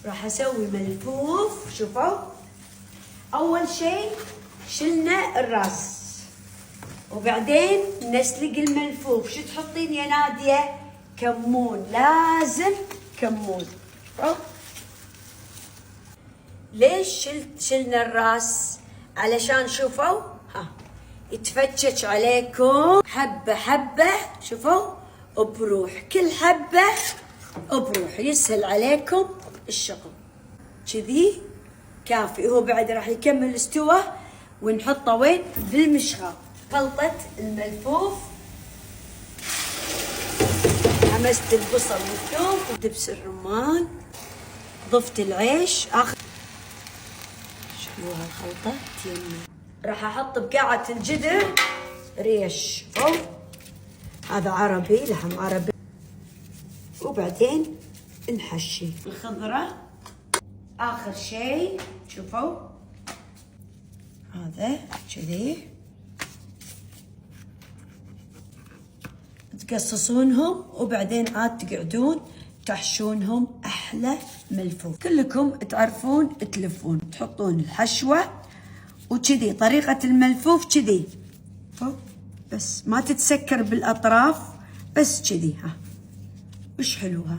راح اسوي ملفوف. شوفوا، اول شيء شلنا الراس وبعدين نسلق الملفوف. شو تحطين يا نادية؟ كمون، لازم كمون. شوفوا ليش شلنا الراس؟ علشان شوفوا يتفكك عليكم حبة حبة. شوفوا بروح، كل حبة بروح، يسهل عليكم الشغل. كذي كافي. هو بعد راح يكمل استوى ونحطه وين؟ بالمشغل. خلطة الملفوف، حمست البصل والثوم ودبس الرمان، ضفت العيش. شوفوا هالخلطة تيمم. راح احط بقاعة الجدر ريش فوق، هذا عربي، لحم عربي. وبعدين نحشي الخضرة اخر شيء. شوفوا هذا كذي تقصصونهم وبعدين عاد تقعدون تحشونهم. احلى ملفوف. كلكم تعرفون تلفون، تحطون الحشوة وكذي. طريقة الملفوف كذي، بس ما تتسكر بالاطراف، بس كذي. وش حلوها.